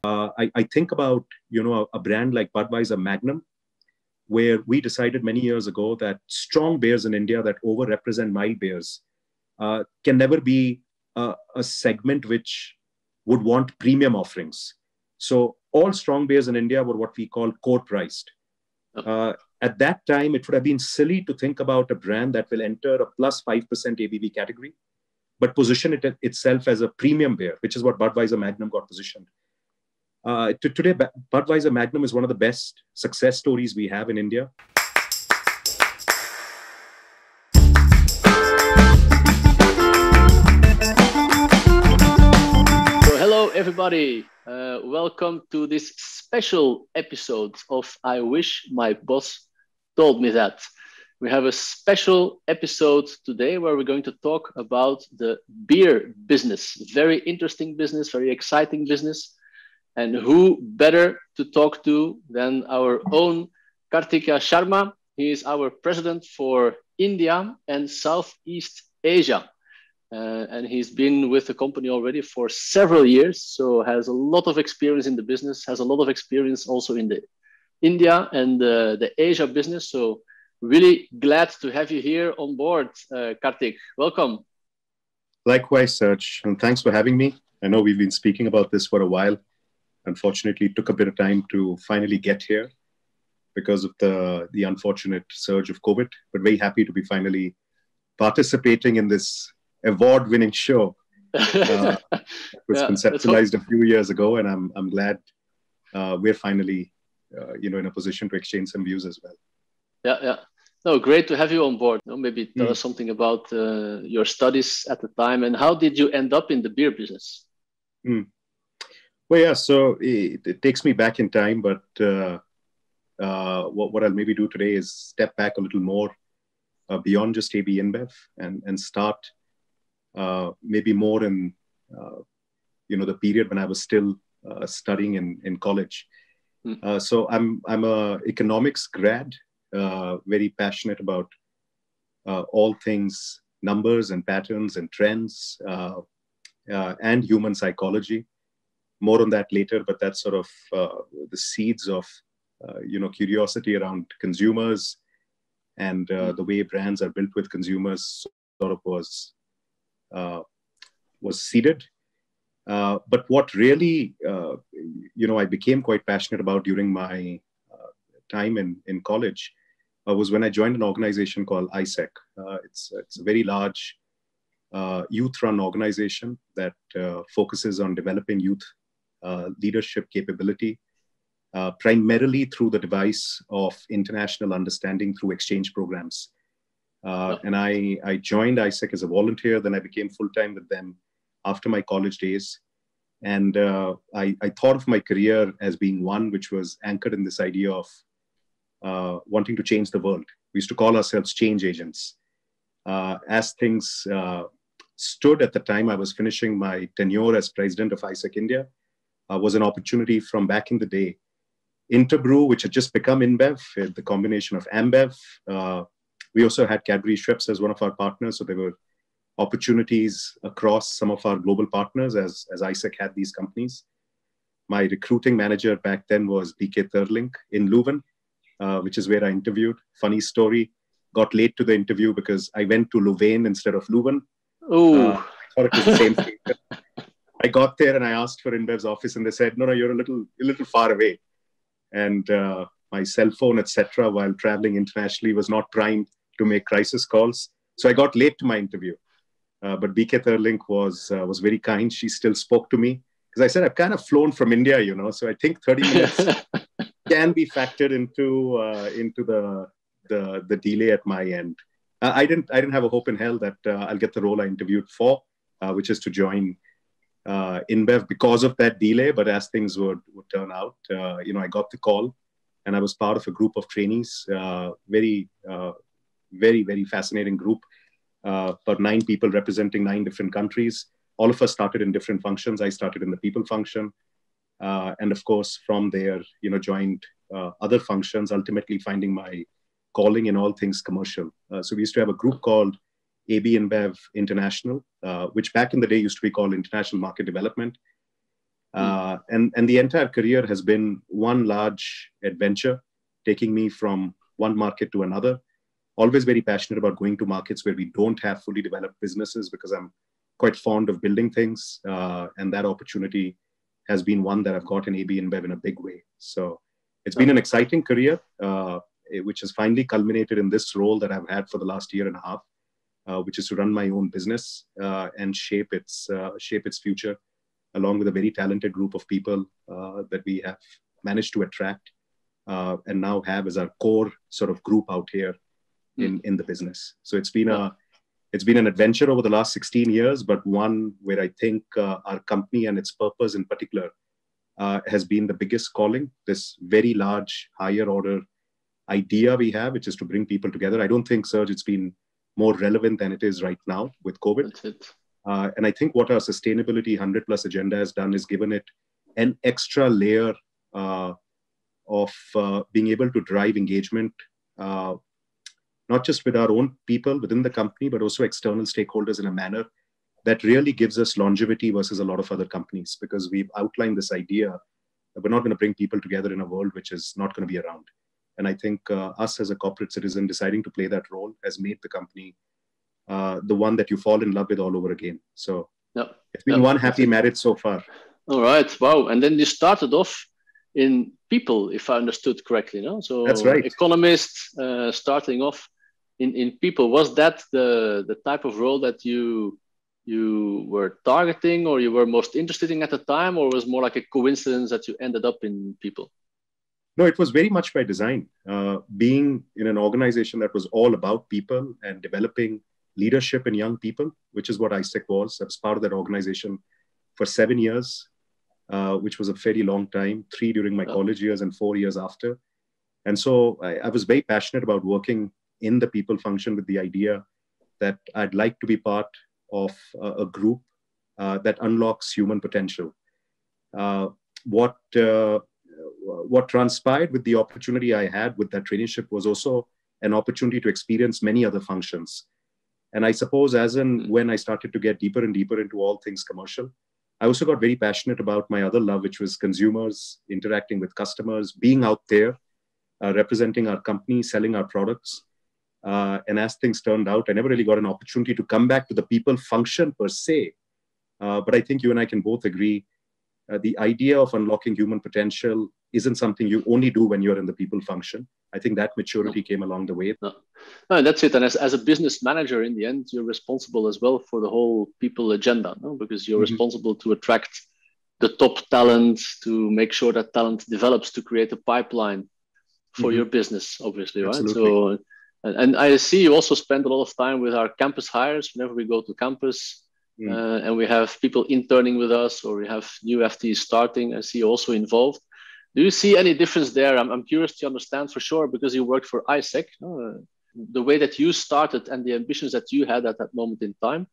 I think about, a brand like Budweiser Magnum, where we decided many years ago that strong beers in India that overrepresent mild beers can never be a segment which would want premium offerings. So all strong beers in India were what we call core priced. At that time, it would have been silly to think about a brand that will enter a plus 5% ABV category, but position it itself as a premium beer, which is what Budweiser Magnum got positioned. Today, Budweiser Magnum is one of the best success stories we have in India. So hello, everybody. Welcome to this special episode of I Wish My Boss Told Me That. We have a special episode today where we're going to talk about the beer business. Very interesting business, very exciting business. And who better to talk to than our own Kartikeya Sharma? He is our president for India and Southeast Asia. And he's been with the company already for several years, so has a lot of experience in the business, has a lot of experience also in the India and the Asia business. So really glad to have you here on board, Kartik. Welcome. Likewise, Serge, and thanks for having me. I know we've been speaking about this for a while. Unfortunately, it took a bit of time to finally get here because of the unfortunate surge of COVID, but very happy to be finally participating in this award-winning show. It was conceptualized a few years ago, and I'm glad we're finally in a position to exchange some views as well. Yeah. No, great to have you on board. Maybe tell us something about your studies at the time, and how did you end up in the beer business? Well, yeah, so it takes me back in time, but what I'll maybe do today is step back a little more beyond just AB-InBev and start maybe more in, the period when I was still studying in college. So I'm a economics grad, very passionate about all things numbers and patterns and trends and human psychology. More on that later, but that's sort of the seeds of, curiosity around consumers and the way brands are built with consumers sort of was seeded. But what really, I became quite passionate about during my time in college was when I joined an organization called ISEC. It's a very large youth-run organization that focuses on developing youth leadership capability, primarily through the device of international understanding through exchange programs. And I joined ISEC as a volunteer, then I became full-time with them after my college days. And I thought of my career as being one which was anchored in this idea of wanting to change the world. We used to call ourselves change agents. As things stood at the time I was finishing my tenure as president of ISEC India, was an opportunity from back in the day. Interbrew, which had just become InBev, the combination of AMBev. We also had Cadbury Schweppes as one of our partners, so there were opportunities across some of our global partners as ISEC had these companies. My recruiting manager back then was BK Terling in Leuven, which is where I interviewed. Funny story, got late to the interview because I went to Louvain instead of Leuven. I thought it was the same thing. I got there and I asked for InBev's office and they said, no, you're a little far away. And my cell phone, etc., while traveling internationally was not primed to make crisis calls. So I got late to my interview. But BK Terling was very kind. She still spoke to me because I said, I've kind of flown from India, so I think 30 minutes can be factored into the delay at my end. I didn't have a hope in hell that I'll get the role I interviewed for, which is to join InBev because of that delay. But as things would turn out, I got the call and I was part of a group of trainees, very, very fascinating group, about 9 people representing 9 different countries. All of us started in different functions. I started in the people function. And of course, from there, joined other functions, ultimately finding my calling in all things commercial. So we used to have a group called AB-InBev International, which back in the day used to be called International Market Development. And the entire career has been one large adventure, taking me from one market to another. Always very passionate about going to markets where we don't have fully developed businesses, because I'm quite fond of building things. And that opportunity has been one that I've got in AB-InBev in a big way. So it's been an exciting career, which has finally culminated in this role that I've had for the last year and a half, which is to run my own business and shape its future, along with a very talented group of people that we have managed to attract and now have as our core sort of group out here in the business. So it's been an adventure over the last 16 years, but one where I think our company and its purpose in particular has been the biggest calling. This very large, higher order idea we have, which is to bring people together. I don't think, Serge, it's been more relevant than it is right now with COVID. That's it. And I think what our sustainability 100+ agenda has done is given it an extra layer of being able to drive engagement, not just with our own people within the company, but also external stakeholders in a manner that really gives us longevity versus a lot of other companies, because we've outlined this idea that we're not going to bring people together in a world which is not going to be around. And I think us as a corporate citizen deciding to play that role has made the company the one that you fall in love with all over again. So it's been one happy marriage so far. All right. Wow. And then you started off in people, if I understood correctly. No? So that's right. Economist, starting off in people. Was that the type of role that you were targeting, or you were most interested in at the time, or was more like a coincidence that you ended up in people? No, it was very much by design. Being in an organization that was all about people and developing leadership in young people, which is what ISEC was. I was part of that organization for 7 years, which was a fairly long time, 3 during my college years and 4 years after. And so I was very passionate about working in the people function with the idea that I'd like to be part of a group that unlocks human potential. What transpired with the opportunity I had with that traineeship was also an opportunity to experience many other functions. And I suppose when I started to get deeper and deeper into all things commercial, I also got very passionate about my other love, which was consumers, interacting with customers, being out there, representing our company, selling our products. And as things turned out, I never really got an opportunity to come back to the people function per se. But I think you and I can both agree, the idea of unlocking human potential isn't something you only do when you're in the people function. I think that maturity came along the way. No, that's it. And as a business manager, in the end, you're responsible as well for the whole people agenda, no? Because you're responsible to attract the top talent, to make sure that talent develops, to create a pipeline for your business, obviously, right? Absolutely. So, and I see you also spend a lot of time with our campus hires whenever we go to campus. And we have people interning with us, or we have new FTEs starting. I see you also involved. Do you see any difference there? I'm curious to understand for sure, because you worked for ISEC, the way that you started and the ambitions that you had at that moment in time.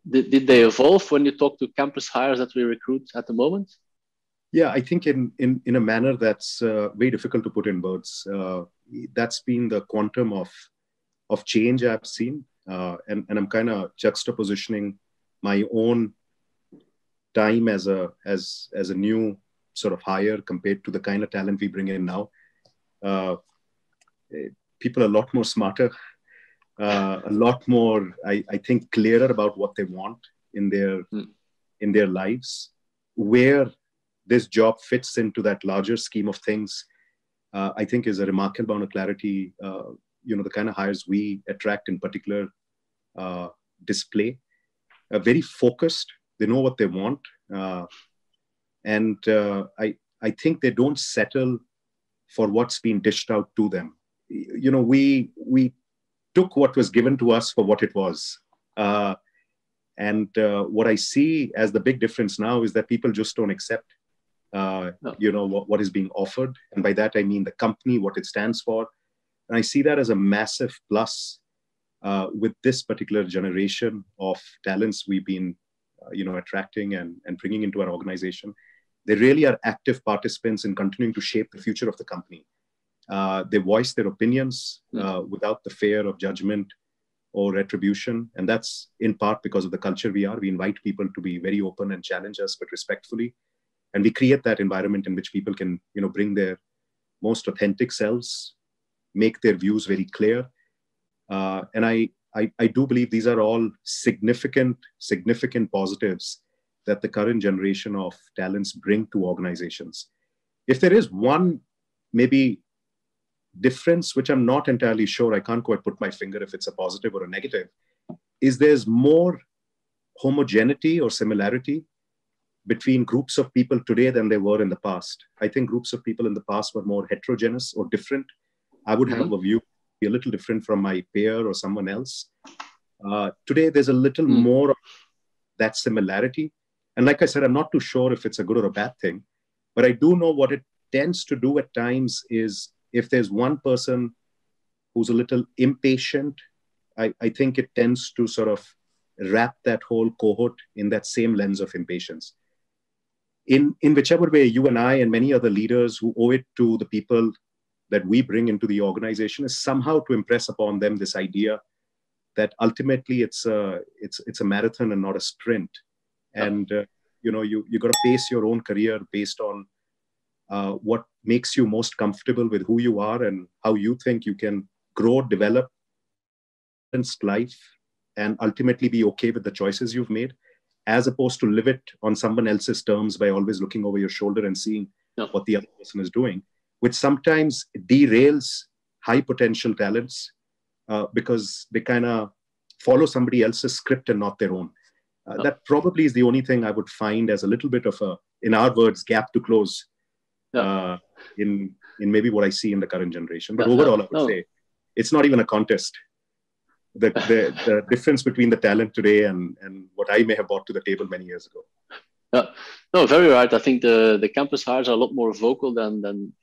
Did they evolve when you talk to campus hires that we recruit at the moment? Yeah, I think in a manner that's very difficult to put in words. That's been the quantum of change I've seen. And I'm kind of juxtapositioning my own time as a new sort of hire compared to the kind of talent we bring in now. People are a lot more smarter, a lot more, I think, clearer about what they want in their lives, where this job fits into that larger scheme of things. I think is a remarkable amount of clarity. The kind of hires we attract in particular display, very focused. They know what they want. And I think they don't settle for what's been dished out to them. We took what was given to us for what it was. And what I see as the big difference now is that people just don't accept, what is being offered. And by that, I mean the company, what it stands for. And I see that as a massive plus with this particular generation of talents we've been, attracting and bringing into our organization. They really are active participants in continuing to shape the future of the company. They voice their opinions without the fear of judgment or retribution. And that's in part because of the culture we are. We invite people to be very open and challenge us, but respectfully. And we create that environment in which people can, bring their most authentic selves, make their views very clear. And I do believe these are all significant positives that the current generation of talents bring to organizations. If there is one maybe difference, which I'm not entirely sure, I can't quite put my finger if it's a positive or a negative, is there's more homogeneity or similarity between groups of people today than there were in the past. I think groups of people in the past were more heterogeneous or different. I would have a view be a little different from my peer or someone else. Today, there's a little more of that similarity. And like I said, I'm not too sure if it's a good or a bad thing, but I do know what it tends to do at times is if there's one person who's a little impatient, I think it tends to sort of wrap that whole cohort in that same lens of impatience. In whichever way, you and I and many other leaders who owe it to the people that we bring into the organization is somehow to impress upon them this idea that ultimately it's a marathon and not a sprint. And, you got to pace your own career based on what makes you most comfortable with who you are and how you think you can grow, develop, life, and ultimately be okay with the choices you've made, as opposed to live it on someone else's terms by always looking over your shoulder and seeing what the other person is doing, which sometimes derails high potential talents because they kind of follow somebody else's script and not their own. That probably is the only thing I would find as a little bit of a, in our words, gap to close in maybe what I see in the current generation. But overall, I would say it's not even a contest. The difference between the talent today and what I may have brought to the table many years ago. No, very right. I think the campus hires are a lot more vocal than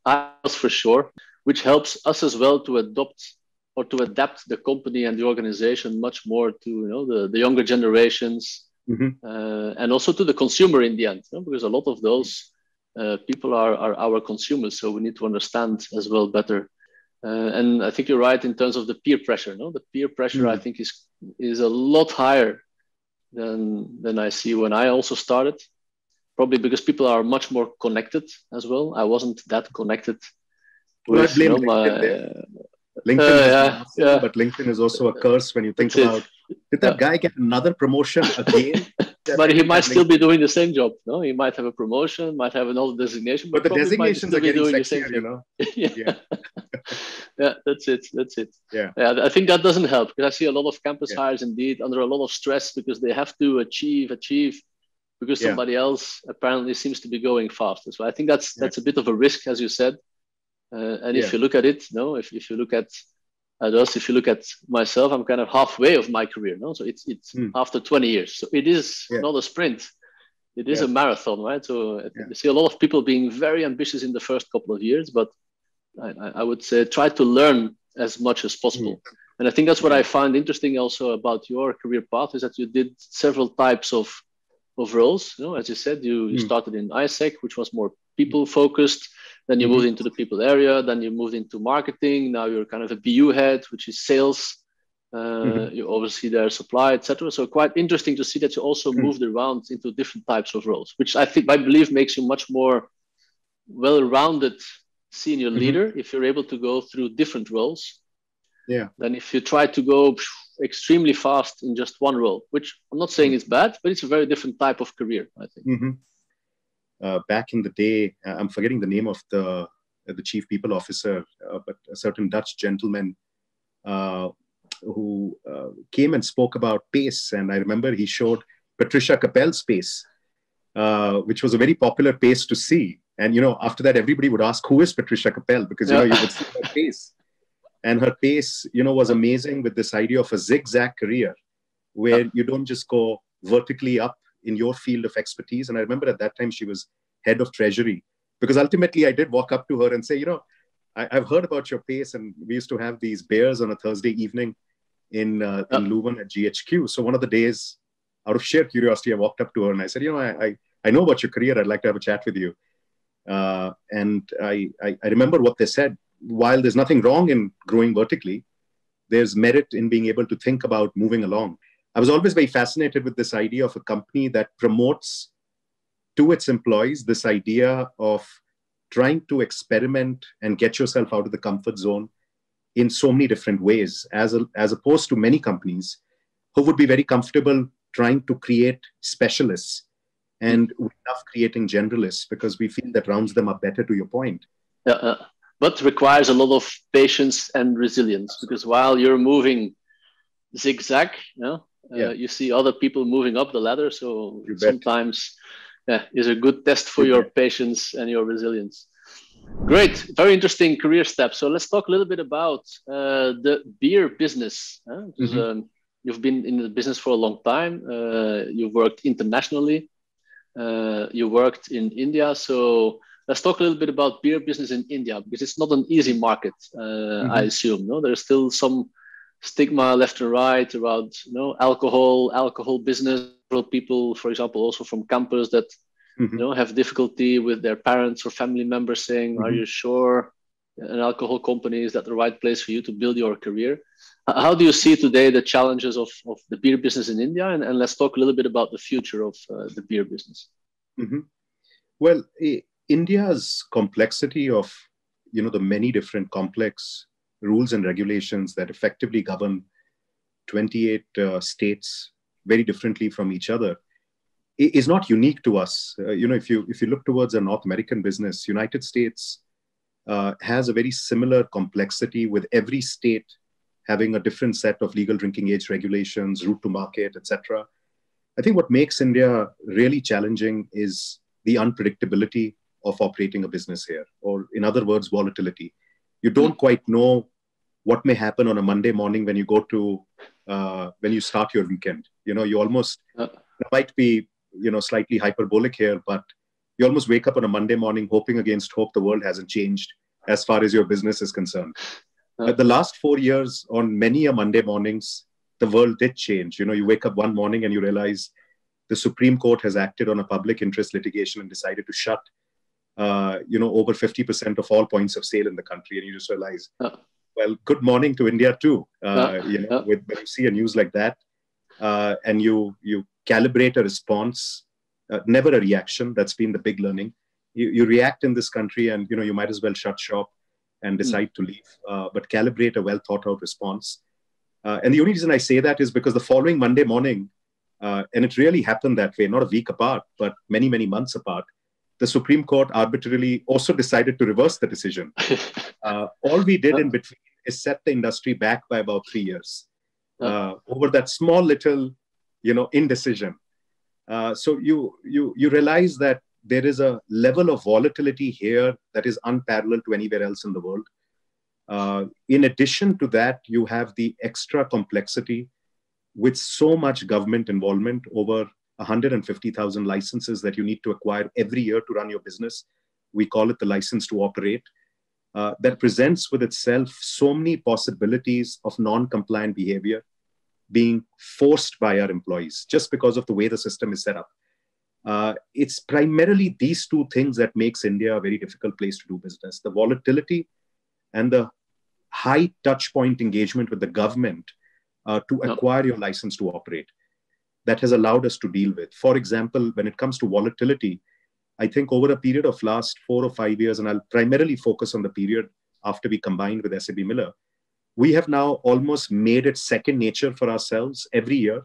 us for sure, which helps us as well to adopt or to adapt the company and the organization much more to the younger generations and also to the consumer in the end, because a lot of those people are our consumers, so we need to understand as well better. And I think you're right in terms of the peer pressure. The peer pressure I think is a lot higher than I see when I also started. Probably because people are much more connected as well. I wasn't that connected with LinkedIn, but LinkedIn is also a curse when you think about, did that guy get another promotion again? But he might still be doing the same job. No, he might have a promotion, might have another designation, but the designations are getting sexier, Yeah, that's it. Yeah, I think that doesn't help because I see a lot of campus hires indeed under a lot of stress because they have to achieve because somebody else apparently seems to be going faster. So I think that's a bit of a risk, as you said. And if you look at it, if you look at us, if you look at myself, I'm kind of halfway of my career. So it's after 20 years. So it is not a sprint. It is a marathon, right? So I see a lot of people being very ambitious in the first couple of years, but I would say try to learn as much as possible. And I think that's what I find interesting also about your career path is that you did several types of roles. As you said, you started in ISEC, which was more people focused. Then you moved into the people area. Then you moved into marketing. Now you're kind of a BU head, which is sales. You oversee their supply, etc. So quite interesting to see that you also moved around into different types of roles, which I believe makes you much more well-rounded senior leader if you're able to go through different roles. Than if you try to go extremely fast in just one role, which I'm not saying it's bad, but it's a very different type of career, I think. Back in the day, I'm forgetting the name of the chief people officer, but a certain Dutch gentleman who came and spoke about pace. And I remember he showed Patricia Capel's pace, which was a very popular pace to see. And, after that, everybody would ask, who is Patricia Capel? Because, you would see her pace. And her pace, was amazing with this idea of a zigzag career where you don't just go vertically up in your field of expertise. And I remember at that time she was head of treasury, because ultimately I did walk up to her and say, I've heard about your pace, and we used to have these beers on a Thursday evening in Leuven at GHQ. So one of the days, out of sheer curiosity, I walked up to her and I said, I know about your career. I'd like to have a chat with you. And I remember what they said. While there's nothing wrong in growing vertically, there's merit in being able to think about moving along. I was always very fascinated with this idea of a company that promotes to its employees this idea of trying to experiment and get yourself out of the comfort zone in so many different ways, as opposed to many companies who would be very comfortable trying to create specialists. And we love creating generalists because we feel that rounds them up better, to your point. But requires a lot of patience and resilience, because while you're moving zigzag, you see other people moving up the ladder. So sometimes is a good test for your patience and your resilience. Great, very interesting career step. So let's talk a little bit about the beer business. You've been in the business for a long time. You've worked internationally. You worked in India. So let's talk a little bit about beer business in India, because it's not an easy market, I assume. No, there's still some stigma left and right around alcohol business. People, for example, also from campus that have difficulty with their parents or family members saying, "Are you sure an alcohol company is that the right place for you to build your career?" How do you see today the challenges of the beer business in India? And let's talk a little bit about the future of the beer business. Well, India's complexity of, the many different complex rules and regulations that effectively govern 28 states very differently from each other is not unique to us. If you look towards a North American business, United States has a very similar complexity, with every state having a different set of legal drinking age regulations, route to market, etc. I think what makes India really challenging is the unpredictability of operating a business here, or in other words, volatility. You don't quite know what may happen on a Monday morning when you go to, when you start your weekend. You almost, it might be, slightly hyperbolic here, but you almost wake up on a Monday morning hoping against hope the world hasn't changed as far as your business is concerned. The last 4 years, on many a Monday mornings, the world did change. You wake up one morning and you realize the Supreme Court has acted on a public interest litigation and decided to shut, over 50% of all points of sale in the country. And you just realize, well, good morning to India too. When you see a news like that, and you calibrate a response, never a reaction. That's been the big learning. You react in this country, and you might as well shut shop and decide to leave, but calibrate a well thought out response. And the only reason I say that is because the following Monday morning, and it really happened that way, not a week apart, but many, many months apart, the Supreme Court arbitrarily also decided to reverse the decision. All we did in between is set the industry back by about 3 years over that small little, indecision. So you realize that there is a level of volatility here that is unparalleled to anywhere else in the world. In addition to that, you have the extra complexity with so much government involvement, over 150,000 licenses that you need to acquire every year to run your business. We call it the license to operate. That presents with itself so many possibilities of non-compliant behavior being forced by our employees just because of the way the system is set up. It's primarily these two things that makes India a very difficult place to do business: the volatility and the high touch point engagement with the government to acquire your license to operate. That has allowed us to deal with. For example, when it comes to volatility, I think over a period of last 4 or 5 years, and I'll primarily focus on the period after we combined with SAB Miller, we have now almost made it second nature for ourselves every year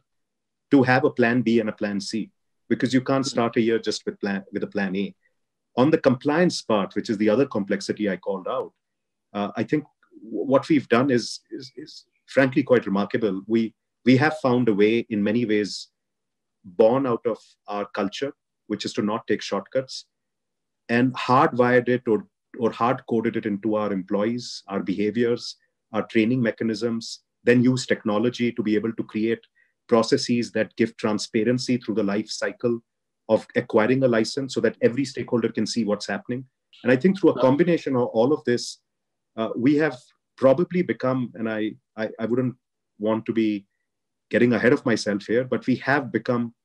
to have a plan B and a plan C, because you can't start a year just with a plan A. On the compliance part, which is the other complexity I called out, I think what we've done is frankly quite remarkable. We have found a way, in many ways, born out of our culture, which is to not take shortcuts, and hardwired it or hard-coded it into our employees, our behaviors, our training mechanisms, then use technology to be able to create processes that give transparency through the life cycle of acquiring a license so that every stakeholder can see what's happening. And I think through a combination of all of this, we have probably become, and I wouldn't want to be getting ahead of myself here, but we have become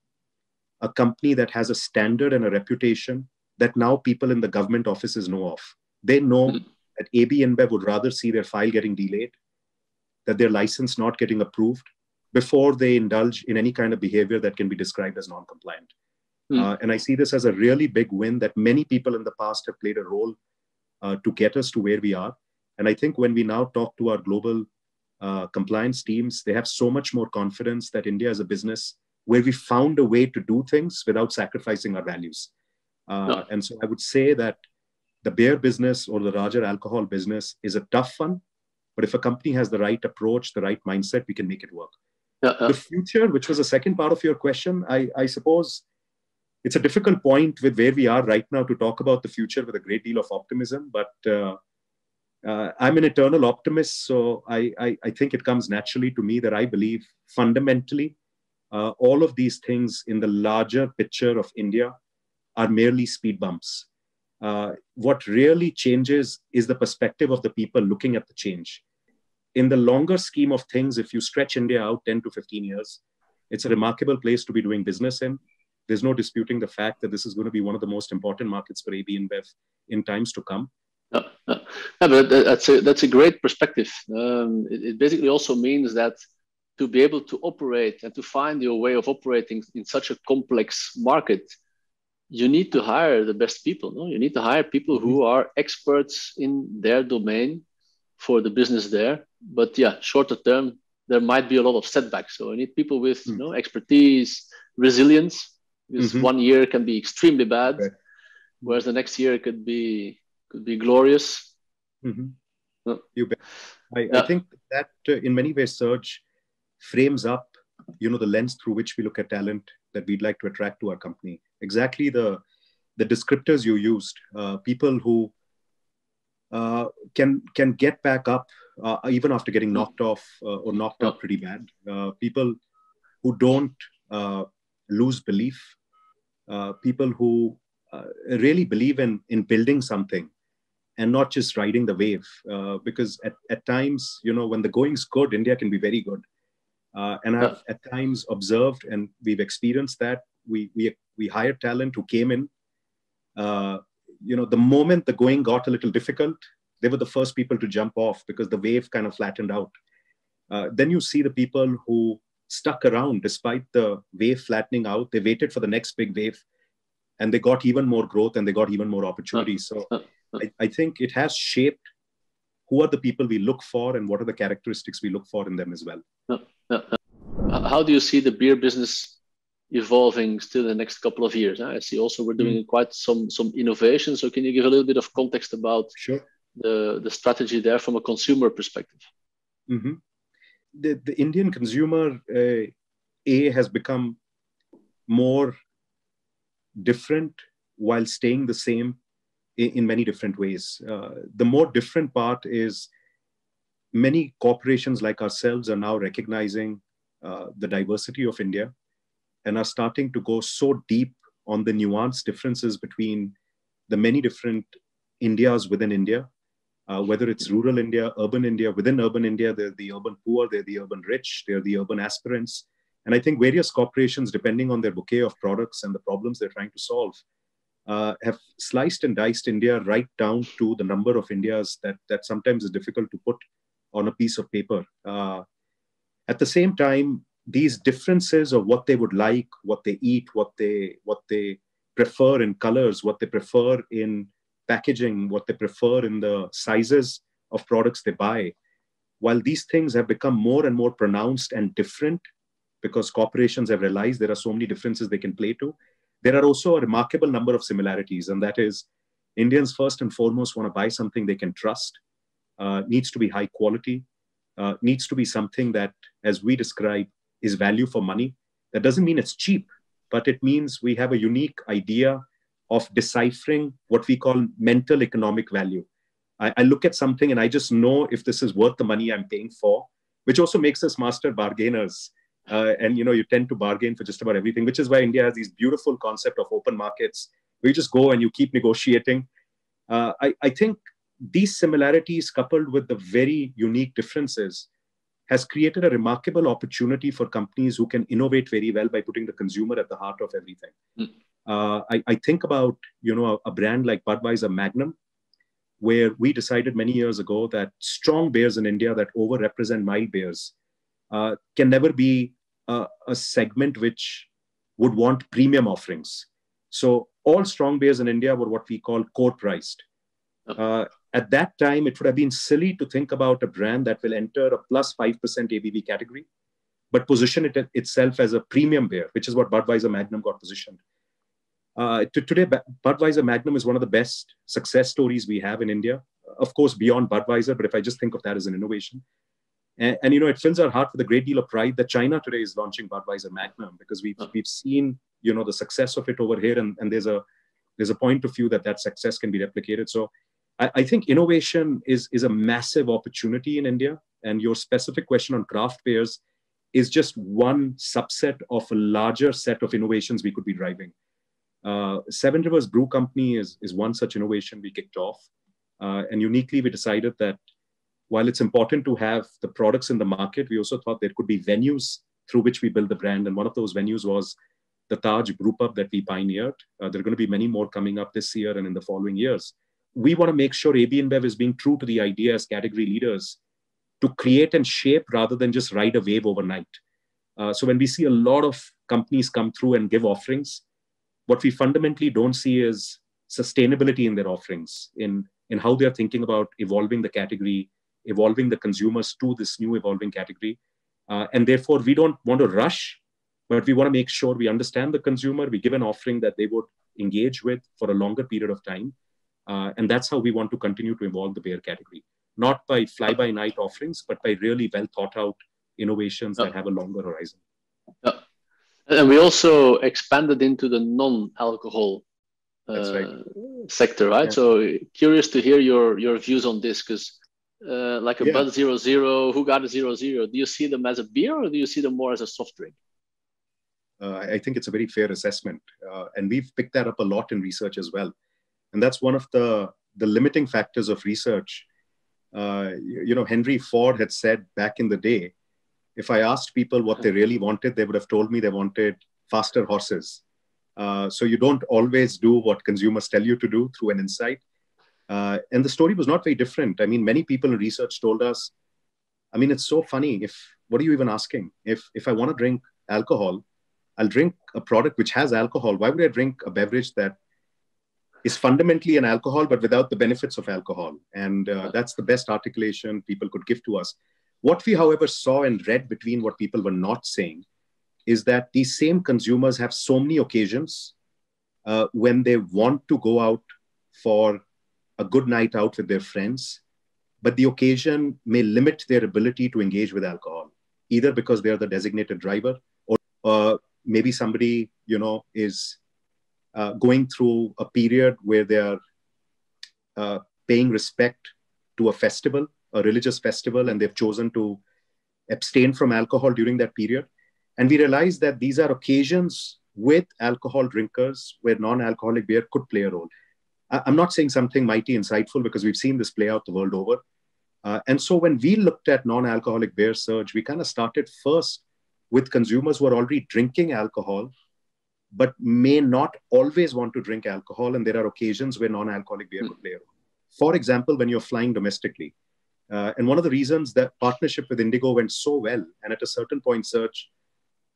a company that has a standard and a reputation that now people in the government offices know of. They know that AB-InBev would rather see their file getting delayed, that their license not getting approved, before they indulge in any kind of behavior that can be described as non-compliant. And I see this as a really big win that many people in the past have played a role to get us to where we are. And I think when we now talk to our global compliance teams, they have so much more confidence that India is a business where we found a way to do things without sacrificing our values. And so I would say that the beer business or the larger alcohol business is a tough one. But if a company has the right approach, the right mindset, we can make it work. The future, which was the second part of your question, I suppose it's a difficult point with where we are right now to talk about the future with a great deal of optimism. But I'm an eternal optimist. So I think it comes naturally to me that I believe fundamentally all of these things in the larger picture of India are merely speed bumps. What really changes is the perspective of the people looking at the change. In the longer scheme of things, if you stretch India out 10 to 15 years, it's a remarkable place to be doing business in. There's no disputing the fact that this is going to be one of the most important markets for AB-InBev in times to come. But that's a great perspective. It basically also means that to be able to operate and to find your way of operating in such a complex market, you need to hire the best people. No? You need to hire people who are experts in their domain for the business there. But yeah, shorter term, there might be a lot of setbacks. So you need people with expertise, resilience, because 1 year can be extremely bad, whereas the next year could be glorious. You bet. I think that in many ways, Serge, frames up, the lens through which we look at talent that we'd like to attract to our company. Exactly the descriptors you used, people who can get back up even after getting knocked off or knocked up pretty bad. People who don't lose belief. People who really believe in building something and not just riding the wave. Because at times, when the going's good, India can be very good. And I've at times observed, and we've experienced that, we hired talent who came in. The moment the going got a little difficult, they were the first people to jump off because the wave kind of flattened out. Then you see the people who stuck around despite the wave flattening out. They waited for the next big wave, and they got even more growth and they got even more opportunities. So I think it has shaped who are the people we look for and what are the characteristics we look for in them as well. How do you see the beer business evolving still in the next couple of years? I see also we're doing quite some innovation. So can you give a little bit of context about the strategy there from a consumer perspective? The Indian consumer, has become more different while staying the same in many different ways. The more different part is many corporations like ourselves are now recognizing the diversity of India and are starting to go so deep on the nuanced differences between the many different Indias within India, whether it's rural India, urban India. Within urban India, they're the urban poor, they're the urban rich, they're the urban aspirants. And I think various corporations, depending on their bouquet of products and the problems they're trying to solve, have sliced and diced India right down to the number of Indias that sometimes is difficult to put on a piece of paper. At the same time, these differences of what they would like, what they eat, what they prefer in colors, what they prefer in packaging, what they prefer in the sizes of products they buy, while these things have become more and more pronounced and different because corporations have realized there are so many differences they can play to, there are also a remarkable number of similarities. And that is, Indians first and foremost want to buy something they can trust, needs to be high quality, needs to be something that, as we describe, is value for money. That doesn't mean it's cheap, but it means we have a unique idea of deciphering what we call mental economic value. I look at something and I just know if this is worth the money I'm paying for, which also makes us master bargainers. And you tend to bargain for just about everything, which is why India has these beautiful concept of open markets where you just go and you keep negotiating. I think these similarities coupled with the very unique differences has created a remarkable opportunity for companies who can innovate very well by putting the consumer at the heart of everything. I think about, a brand like Budweiser Magnum, where we decided many years ago that strong beers in India that overrepresent mild beers can never be a segment which would want premium offerings. So all strong beers in India were what we call core priced. At that time, it would have been silly to think about a brand that will enter a plus 5% ABV category, but position it itself as a premium beer, which is what Budweiser Magnum got positioned. Today, Budweiser Magnum is one of the best success stories we have in India. Of course, beyond Budweiser, but if I just think of that as an innovation. And you know, it fills our heart with a great deal of pride that China today is launching Budweiser Magnum, because we've seen, you know, the success of it over here, and there's a point of view that success can be replicated. So I think innovation is a massive opportunity in India, and your specific question on craft beers is just one subset of a larger set of innovations we could be driving. Seven Rivers Brew Company is one such innovation we kicked off. And uniquely, we decided that while it's important to have the products in the market, we also thought there could be venues through which we build the brand. And one of those venues was the Taj Brew Pub that we pioneered. There are going to be many more coming up this year and in the following years. We want to make sure AB-InBev is being true to the idea as category leaders to create and shape rather than just ride a wave overnight. So when we see a lot of companies come through and give offerings, what we fundamentally don't see is sustainability in their offerings, in how they're thinking about evolving the category, evolving the consumers to this new evolving category. And therefore, we don't want to rush, but we want to make sure we understand the consumer, we give an offering that they would engage with for a longer period of time. And that's how we want to continue to evolve the beer category, not by fly-by-night offerings, but by really well-thought-out innovations that have a longer horizon. And we also expanded into the non-alcohol sector, right? Yeah. So curious to hear your views on this, because like a Bud 00, who got a 00? Do you see them as a beer, or do you see them more as a soft drink? I think it's a very fair assessment. And we've picked that up a lot in research as well. And that's one of the limiting factors of research. You know, Henry Ford had said back in the day, if I asked people what they really wanted, they would have told me they wanted faster horses. So you don't always do what consumers tell you to do through an insight. And the story was not very different. I mean, many people in research told us, I mean, it's so funny. What are you even asking? If I want to drink alcohol, I'll drink a product which has alcohol. Why would I drink a beverage that is fundamentally an alcohol, but without the benefits of alcohol? And that's the best articulation people could give to us. What we, however, saw and read between what people were not saying is that these same consumers have so many occasions when they want to go out for a good night out with their friends, but the occasion may limit their ability to engage with alcohol, either because they're the designated driver, or maybe somebody, you know, is going through a period where they're paying respect to a festival, a religious festival, and they've chosen to abstain from alcohol during that period. And we realized that these are occasions with alcohol drinkers where non-alcoholic beer could play a role. I'm not saying something mighty insightful, because we've seen this play out the world over. And so when we looked at non-alcoholic beer, Serge, we kind of started first with consumers who are already drinking alcohol, but may not always want to drink alcohol. And there are occasions where non-alcoholic beer could play a role. For example, when you're flying domestically. And one of the reasons that partnership with Indigo went so well, and at a certain point, Serge,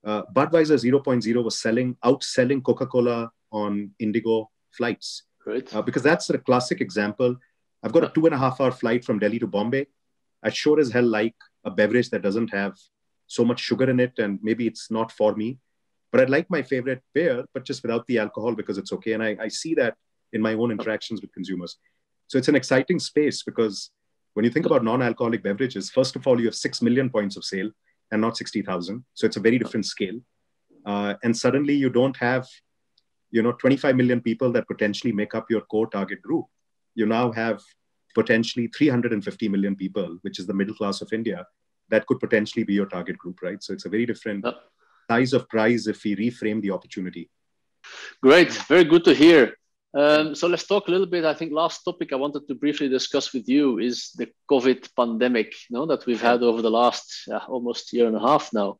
Budweiser 0.0 was outselling Coca-Cola on Indigo flights. Right. Because that's a classic example. I've got a 2.5-hour flight from Delhi to Bombay. I sure as hell like a beverage that doesn't have so much sugar in it, and maybe it's not for me. But I'd like my favorite beer, but just without the alcohol, because it's okay. And I see that in my own interactions with consumers. So it's an exciting space, because when you think about non-alcoholic beverages, first of all, you have 6 million points of sale and not 60,000. So it's a very different scale. And suddenly you don't have, 25 million people that potentially make up your core target group. You now have potentially 350 million people, which is the middle class of India, that could potentially be your target group, right? So it's a very different size of prize if we reframe the opportunity. Great. Very good to hear. So let's talk a little bit. I think last topic I wanted to briefly discuss with you is the COVID pandemic, that we've had over the last almost year and a half now.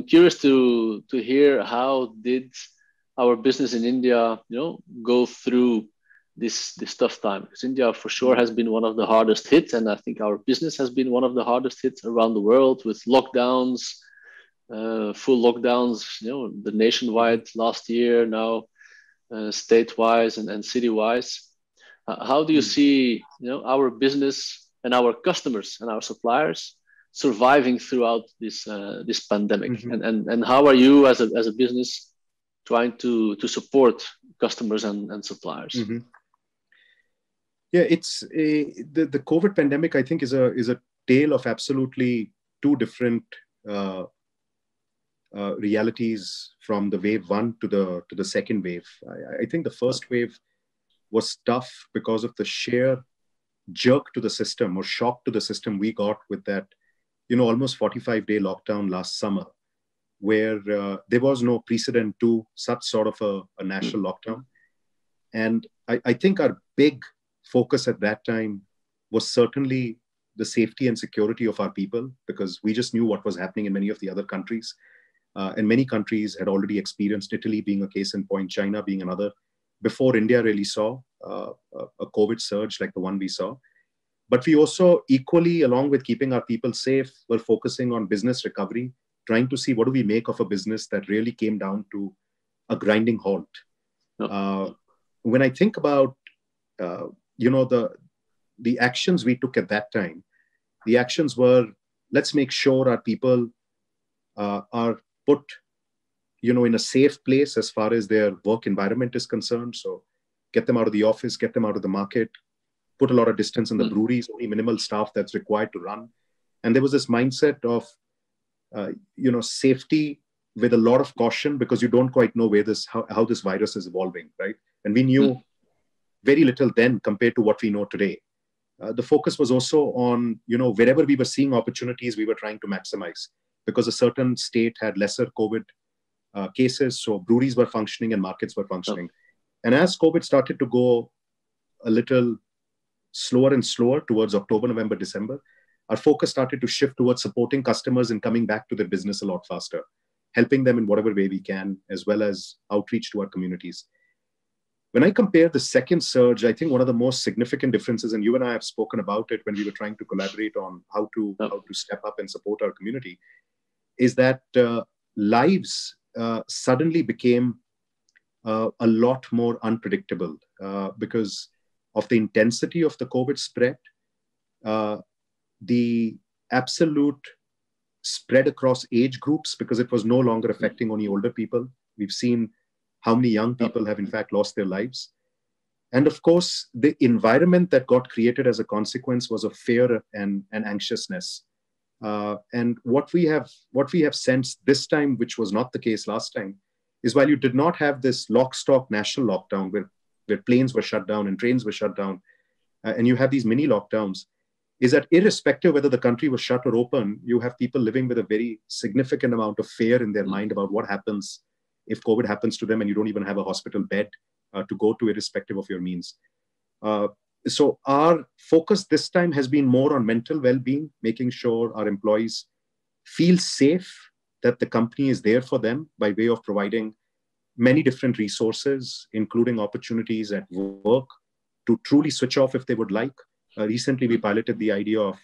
Curious to hear, how did our business in India, go through this tough time? Because India for sure has been one of the hardest hit, and I think our business has been one of the hardest hits around the world, with lockdowns, full lockdowns, the nationwide last year. Now state-wise and city-wise. How do you see, our business and our customers and our suppliers surviving throughout this pandemic? And how are you as a business trying to support customers and suppliers? Yeah, it's the COVID pandemic, I think, is a tale of absolutely two different realities from the wave one to the second wave. I think the first wave was tough because of the sheer jerk to the system or shock to the system we got with that, almost 45-day lockdown last summer, where there was no precedent to such sort of a national lockdown. And I think our big focus at that time was certainly the safety and security of our people, because we just knew what was happening in many of the other countries. And many countries had already experienced, Italy being a case in point, China being another, before India really saw a COVID surge like the one we saw. But we also equally, along with keeping our people safe, were focusing on business recovery, trying to see what do we make of a business that really came down to a grinding halt. When I think about, the actions we took at that time, the actions were, let's make sure our people are put, in a safe place as far as their work environment is concerned. So get them out of the office, get them out of the market, put a lot of distance in the breweries, only minimal staff that's required to run. And there was this mindset of, safety with a lot of caution, because you don't quite know how this virus is evolving, right? And we knew very little then compared to what we know today. The focus was also on, wherever we were seeing opportunities, we were trying to maximize, because a certain state had lesser COVID cases. So breweries were functioning and markets were functioning. And as COVID started to go a little slower and slower towards October, November, December, our focus started to shift towards supporting customers and coming back to their business a lot faster, helping them in whatever way we can, as well as outreach to our communities. When I compare the second surge, I think one of the most significant differences, and you and I have spoken about it when we were trying to collaborate on how to step up and support our community, is that lives suddenly became a lot more unpredictable because of the intensity of the COVID spread, the absolute spread across age groups, because it was no longer affecting only older people. We've seen how many young people have in fact lost their lives. And of course, the environment that got created as a consequence was of fear and anxiousness. And what we have sensed this time, which was not the case last time, is while you did not have this lock, stock national lockdown where planes were shut down and trains were shut down, and you have these mini lockdowns, is that irrespective whether the country was shut or open, you have people living with a very significant amount of fear in their mind about what happens if COVID happens to them and you don't even have a hospital bed to go to, irrespective of your means. So our focus this time has been more on mental well-being, making sure our employees feel safe, that the company is there for them by way of providing many different resources, including opportunities at work to truly switch off if they would like. Recently, we piloted the idea of,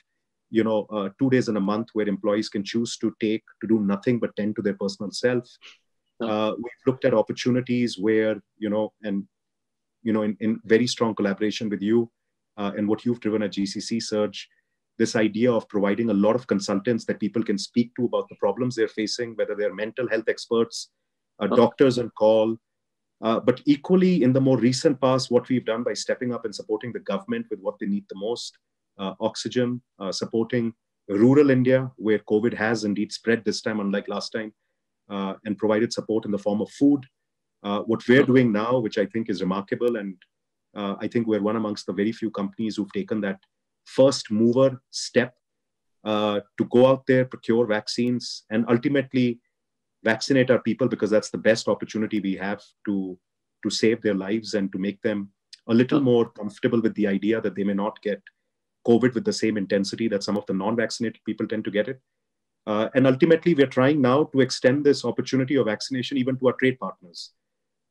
2 days in a month where employees can choose to do nothing but tend to their personal self. We've looked at opportunities where, in very strong collaboration with you and what you've driven at GCC, Serge, this idea of providing a lot of consultants that people can speak to about the problems they're facing, whether they're mental health experts, doctors on call. But equally, in the more recent past, what we've done by stepping up and supporting the government with what they need the most, oxygen, supporting rural India, where COVID has indeed spread this time, unlike last time, and provided support in the form of food. What we're doing now, which I think is remarkable, and I think we're one amongst the very few companies who've taken that first mover step to go out there, procure vaccines, and ultimately vaccinate our people, because that's the best opportunity we have to save their lives and to make them a little more comfortable with the idea that they may not get COVID with the same intensity that some of the non-vaccinated people tend to get it. And ultimately, we're trying now to extend this opportunity of vaccination even to our trade partners.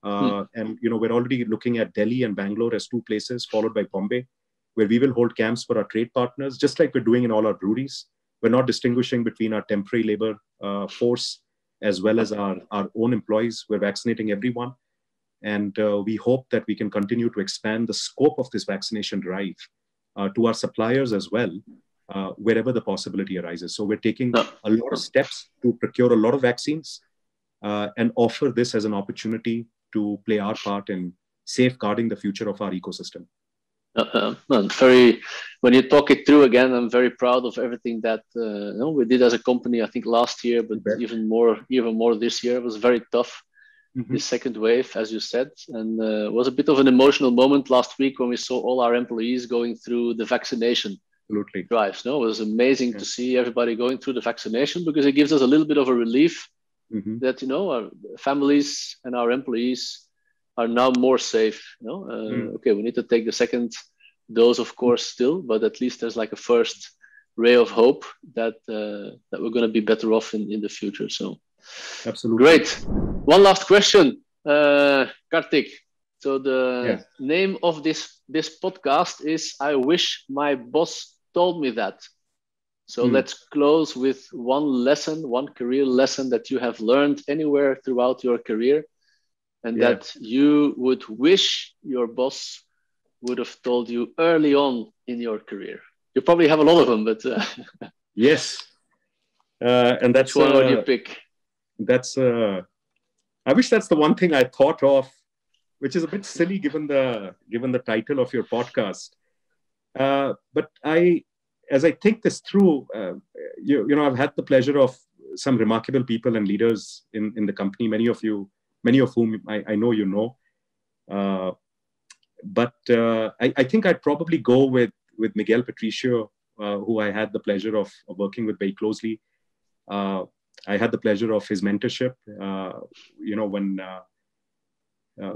And, we're already looking at Delhi and Bangalore as two places, followed by Bombay, where we will hold camps for our trade partners, just like we're doing in all our breweries. We're not distinguishing between our temporary labor force as well as our own employees. We're vaccinating everyone. And we hope that we can continue to expand the scope of this vaccination drive to our suppliers as well, wherever the possibility arises. So we're taking a lot of steps to procure a lot of vaccines and offer this as an opportunity to play our part in safeguarding the future of our ecosystem. When you talk it through again, I'm very proud of everything that we did as a company. I think last year, but even more this year. It was very tough. This second wave, as you said, and it was a bit of an emotional moment last week when we saw all our employees going through the vaccination drives. No, it was amazing to see everybody going through the vaccination, because it gives us a little bit of a relief that our families and our employees are now more safe. Okay, we need to take the second dose, of course, still, but at least there's like a first ray of hope that we're going to be better off in the future. So, absolutely great. One last question, Kartik. So the name of this podcast is "I Wish My Boss Told Me That." So let's close with one career lesson that you have learned anywhere throughout your career, and that you would wish your boss would have told you early on in your career. You probably have a lot of them, but yes, and that's which one would you pick? That's I wish that's the one thing I thought of, which is a bit silly given the title of your podcast. But as I think this through, I've had the pleasure of some remarkable people and leaders in the company. Many of whom I know you know. But I think I'd probably go with Miguel Patricio, who I had the pleasure of working with very closely. I had the pleasure of his mentorship,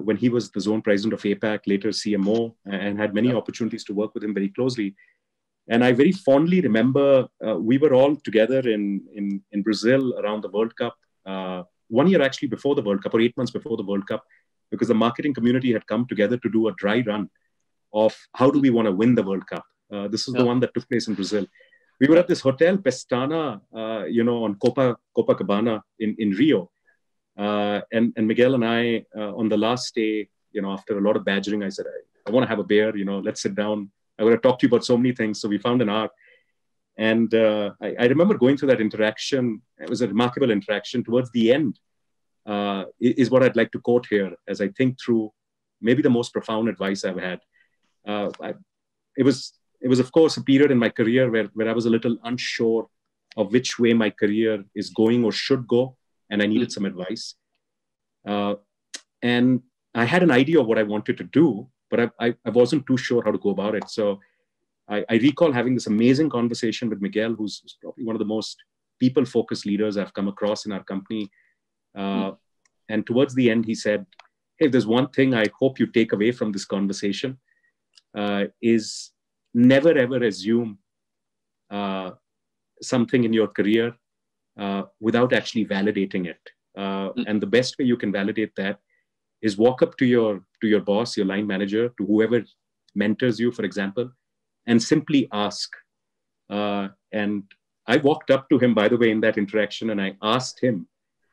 when he was the zone president of APAC, later CMO, and had many opportunities to work with him very closely. And I very fondly remember we were all together in Brazil around the World Cup, 1 year actually before the World Cup, or 8 months before the World Cup, because the marketing community had come together to do a dry run of how do we want to win the World Cup. This is the one that took place in Brazil. We were at this hotel, Pestana, on Copacabana in Rio. And Miguel and I, on the last day, after a lot of badgering, I said, I want to have a beer, let's sit down. I want to talk to you about so many things. So we found an hour. And I remember going through that interaction. It was a remarkable interaction. Towards the end is what I'd like to quote here as I think through maybe the most profound advice I've had. It was, of course, a period in my career where I was a little unsure of which way my career is going or should go. And I needed some advice. And I had an idea of what I wanted to do, but I wasn't too sure how to go about it. So I recall having this amazing conversation with Miguel, who's probably one of the most people-focused leaders I've come across in our company. And towards the end, he said, hey, if there's one thing I hope you take away from this conversation, is never, ever assume something in your career without actually validating it. And the best way you can validate that is walk up to your boss, your line manager, to whoever mentors you, for example, and simply ask. And I walked up to him, by the way, in that interaction, and I asked him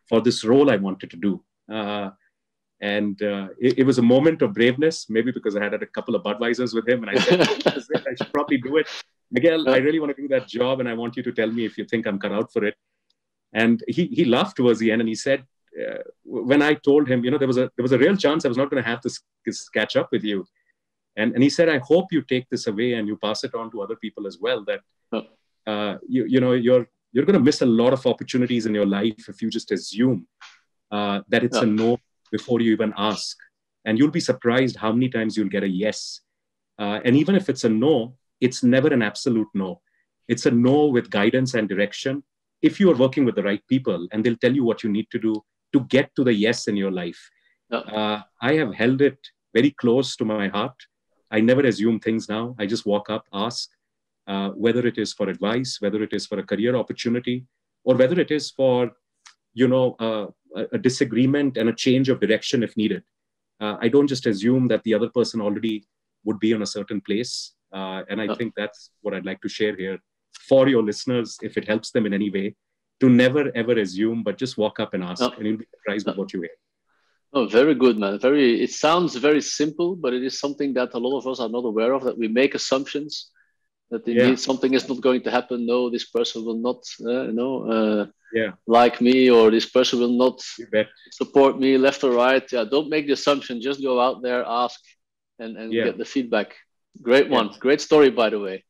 for this role I wanted to do. And it was a moment of braveness, maybe because I had a couple of Budweisers with him, and I said, I should probably do it. Miguel, I really want to do that job, and I want you to tell me if you think I'm cut out for it. And he laughed towards the end, and he said, when I told him, there was a real chance I was not going to have this catch up with you. And he said, I hope you take this away and you pass it on to other people as well, that you're going to miss a lot of opportunities in your life if you just assume that it's a no before you even ask. And you'll be surprised how many times you'll get a yes. And even if it's a no, it's never an absolute no. It's a no with guidance and direction. If you are working with the right people, and they'll tell you what you need to do to get to the yes in your life. I have held it very close to my heart. I never assume things now. I just walk up, ask, whether it is for advice, whether it is for a career opportunity, or whether it is for, a disagreement and a change of direction if needed. I don't just assume that the other person already would be on a certain place. And I think that's what I'd like to share here for your listeners, if it helps them in any way, to never, ever assume, but just walk up and ask, and you'll be surprised with what you hear. Oh, very good, man. It sounds very simple, but it is something that a lot of us are not aware of, that we make assumptions that Yeah, indeed something is not going to happen. No, this person will not, yeah, like me, or this person will not you bet. support me left or right. Yeah, don't make the assumption. Just go out there, ask, and Yeah, get the feedback. Great yeah. one. Great story, by the way.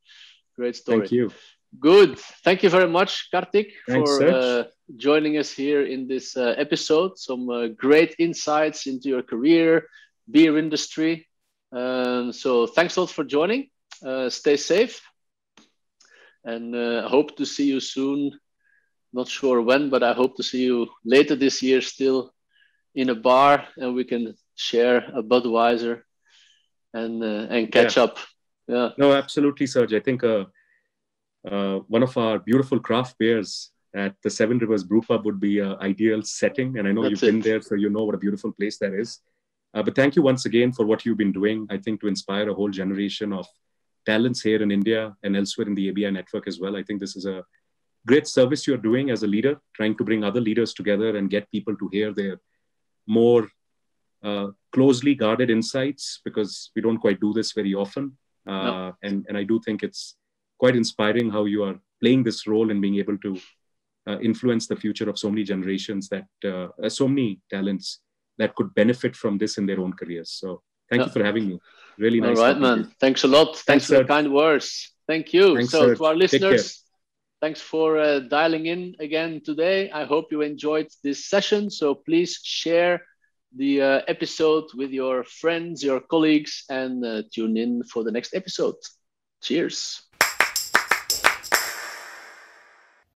Great Thank story. you. Good. Thank you very much, Kartik, Thanks, for Serge. joining us here in this episode. Some great insights into your career, beer industry. So thanks a lot for joining. Stay safe, and hope to see you soon. Not sure when, but I hope to see you later this year, still in a bar, and we can share a Budweiser and Yeah. catch up. Yeah, No, absolutely, Serge. I think one of our beautiful craft beers at the Seven Rivers Brew Pub would be an ideal setting. And I know that's you've been it. there, so you know what a beautiful place that is. But thank you once again for what you've been doing, I think, to inspire a whole generation of talents here in India and elsewhere in the ABI network as well. I think this is a great service you're doing as a leader, trying to bring other leaders together and get people to hear their more closely guarded insights, because we don't quite do this very often. No, And I do think it's quite inspiring how you are playing this role and being able to influence the future of so many generations, that so many talents that could benefit from this in their own careers. So thank you no. for having me. Really All nice right, talking to you. man. Thanks a lot. Thanks Thanks, for the Serge. kind words. Thank you. Thanks, So, to our Serge. Take care. listeners, thanks for dialing in again today. I hope you enjoyed this session. So, please share the episode with your friends, your colleagues, and tune in for the next episode. Cheers.